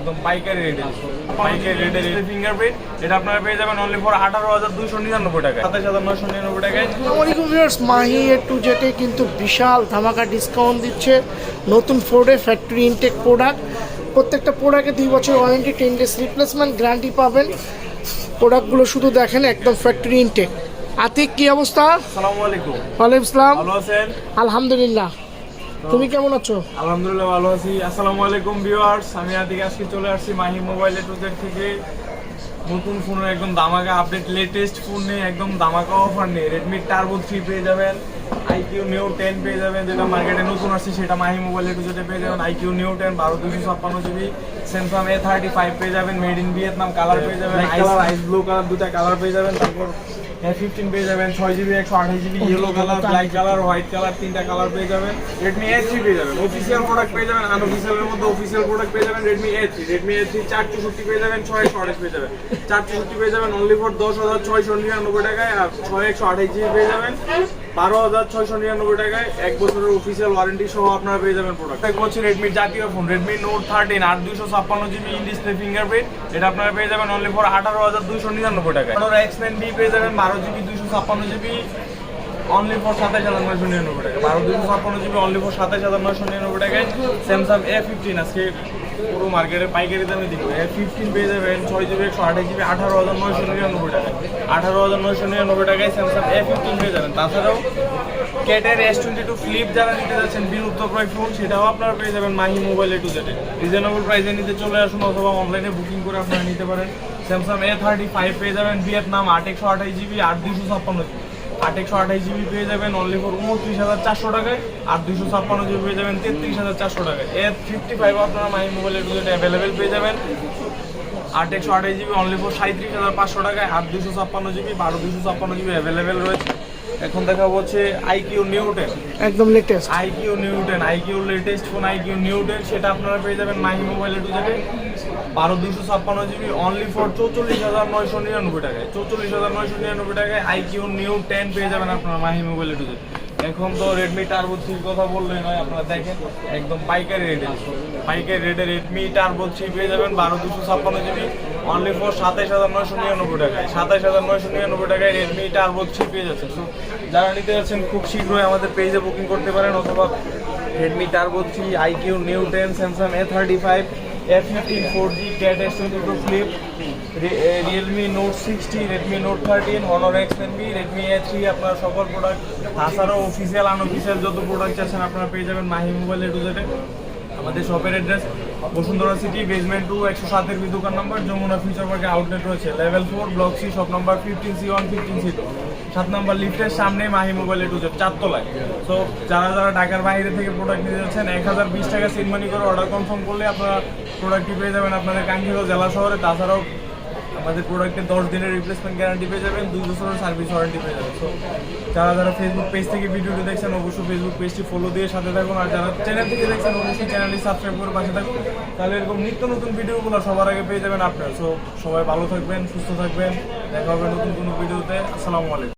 একদম পাইকারি রেটের ফিঙ্গারপ্রিন্ট, এটা আপনারা পেয়ে যাবেন অনলি ফর 18,299 টাকা, 27,999 টাকায়। আসসালামু ভিউয়ার্স, মাহি এ টু জেডে কিন্তু বিশাল ধামাকা ডিসকাউন্ট দিচ্ছে নতুন ফোর্ডে ফ্যাক্টরি ইনটেক প্রোডাক্ট। প্রত্যেকটা প্রোডাক্টে 2 বছর ওয়ারেন্টি, 10 ডেজ রিপ্লেসমেন্ট গ্যারান্টি পাবেন। প্রোডাক্টগুলো শুধু দেখেন, একদম ফ্যাক্টরি ইনটেক। আতিক, কি অবস্থা? আসসালামু আলাইকুম। ওয়ালাইকুম আসসালাম। ভালো আছেন? আলহামদুলিল্লাহ, তুমি কেমন আছো? আলহামদুলিল্লাহ ভালো আছি। আসসালামু আলাইকুম ভিউয়ার্স, আমি আতিক আজকে চলে আসছি Mahi mobile A to Z থেকে নতুন ফোনের একদম দামাকা আপডেট, লেটেস্ট ফোন নিয়ে একদম দামাকা অফার নিয়ে। রেডমি টার্বো 3 পেয়ে যাবেন, আইকিউ নিউ 10 পেয়ে যাবেন, যেটা মার্কেটে নতুন আসছে সেটা মাহি মোবাইল এ টু জেডে পেয়ে যাবেন। IQ new 10 12,256 GB, Samsung A35 পেয়ে যাবেন, মেড ইন ভিয়েতনাম, কালার পেয়ে যাবেন আইস ব্লু কালার, দুটা কালার পেয়ে যাবেন। তারপর A15 পেয়ে যাবেন 6 GB 128 GB, yellow colour, black colour, white colour, তিনটা কালার পেয়ে যাবেন। রেডমি A3 পেয়ে যাবেন, অফিসিয়াল প্রোডাক্ট পেয়ে যাবেন, আনঅফিসিয়ালের মধ্যে অফিসিয়াল প্রোডাক্ট পেয়ে যাবেন। রেডমি A3 464 পেয়ে যাবেন, 628 পেয়ে যাবেন। 464 পেয়ে যাবেন অনলি ফর 10,699 টাকায়, আর 6128 জিবি পেয়ে যাবেন 12,699 টাকায়। 1 বছরের অফিসিয়াল ওয়ারেন্টি সহ আপনারা পেয়ে যাবেন প্রোডাক্ট। হচ্ছে রেডমির জাতীয় phone Redmi note 13 8,256 GB in display fingerprint, এটা আপনারা পেয়ে যাবেন অনলি ফর 18,299 টাকায়। X9 বি পেয়ে যাবেন 12 জিবি 256 জিবি অনলি ফর 27,999 টাকা। 12,256 জিবি অনলি ফর 27,999 টাকায়। স্যামসাং A15 আজকে পুরো মার্কেটের পাইকারি দামে দিব। A15 পেয়ে যাবেন 6 জিবি 128 জিবি 18,999 টাকায়। 18,999 টাকায় স্যামসাং A15 পেয়ে যাবেন। তাছাড়াও ক্যাটের S22 ফ্লিপ যারা নিতে যাচ্ছেন বিলুপ্তপ্রায় ফোন, সেটাও আপনারা পেয়ে যাবেন মাহি মোবাইল এ টু জেডে। রিজনেবল প্রাইসে নিতে চলে আসুন, অথবা অনলাইনে বুকিং করে আপনারা নিতে পারেন। স্যামসাং A35 পেয়ে যাবেন ভিয়েতনাম 8/128 জিবি 8,256 জিবি, 8/128 জিবি পেয়ে যাবেন অনলি ফর 29,400 টাকায়, আর 256 জিবি পেয়ে যাবেন 33,400 টাকায়। A55 আপনারা মাহি মোবাইল এ টু জেডে অ্যাভেলেবেল পেয়ে যাবেন 8/128 জিবি অনলি ফর 37,500 টাকায়, আর 256 জিবি 12,256 জিবি অ্যাভেলেবেল রয়েছে। এখন দেখা হচ্ছে আইকিউ নিউ 10, একদম latest iQOO latest phone iQOO new 10, সেটা আপনারা পেয়ে যাবেন মাহি মোবাইল এ টু জেডে 12,256 জিবি অনলি ফর 44,999 টাকায়। 44,999 টাকায় আইকিউ নিউ 10 পেয়ে যাবেন আপনারা মাহি মোবাইল এ টু জেডে। এখন তো রেডমি টার্বো 3 কথা বললেই নয়, আপনারা দেখেন একদম পাইকারি রেটে রেডমি টার্বো 3 পেয়ে যাবেন 12,256 জিবি অনলি ফর 27,999 টাকায়। 27,999 টাকায় রেডমি টার্বো 3 পেয়ে যাচ্ছে। সো যারা নিতে যাচ্ছেন খুব শীঘ্রই আমাদের পেজে বুকিং করতে পারেন, অথবা Redmi Turbo 3, iQOO new 10, Samsung A35, A15 4G, Cat S22 flip, Realme note 60, Redmi note 13, Honor X9 B, Redmi A3, আপনারা সকল প্রোডাক্ট, তাছাড়াও অফিসিয়াল আনঅফিসিয়াল যত প্রোডাক্ট আছেন আপনারা পেয়ে যাবেন মাহি মোবাইল এ টু জেডে। আমাদের শপের অ্যাড্রেস বসুন্ধরা সিটি, বেসমেন্ট 2, 107 এর দোকান নাম্বার, যমুনা ফিউচার পার্কে আউটলেট রয়েছে, level 4, block C, shop number 15C1 15C2, 7 number লিফটের সামনে Mahi mobile A to Z 4 তলায়। সো যারা ঢাকার বাইরে থেকে প্রোডাক্ট নিতে যাচ্ছেন 1,020 টাকা সেন্ড মানি করে অর্ডার কনফার্ম করলে আপনারা প্রোডাক্টটি পেয়ে যাবেন আপনাদের কাঙ্ক্ষিত জেলা শহরে। তাছাড়াও আমাদের প্রোডাক্টের 10 দিনের রিপ্লেসমেন্ট গ্যারান্টি পেয়ে যাবেন, 2 বছরের সার্ভিস ওয়ারেন্টি পেয়ে যাবেন। সো যারা ফেসবুক পেজ থেকে ভিডিওটি দেখছেন অবশ্যই ফেসবুক পেজটি ফলো দিয়ে সাথে থাকুন, আর যারা চ্যানেল থেকে দেখছেন অবশ্যই চ্যানেলটি সাবস্ক্রাইব করে পাশে থাকুন, তাহলে এরকম নিত্য নতুন ভিডিওগুলো সবার আগে পেয়ে যাবেন আপনারা। সো সবাই ভালো থাকবেন, সুস্থ থাকবেন, দেখা হবে নতুন কোনো ভিডিওতে। আসসালামু আলাইকুম।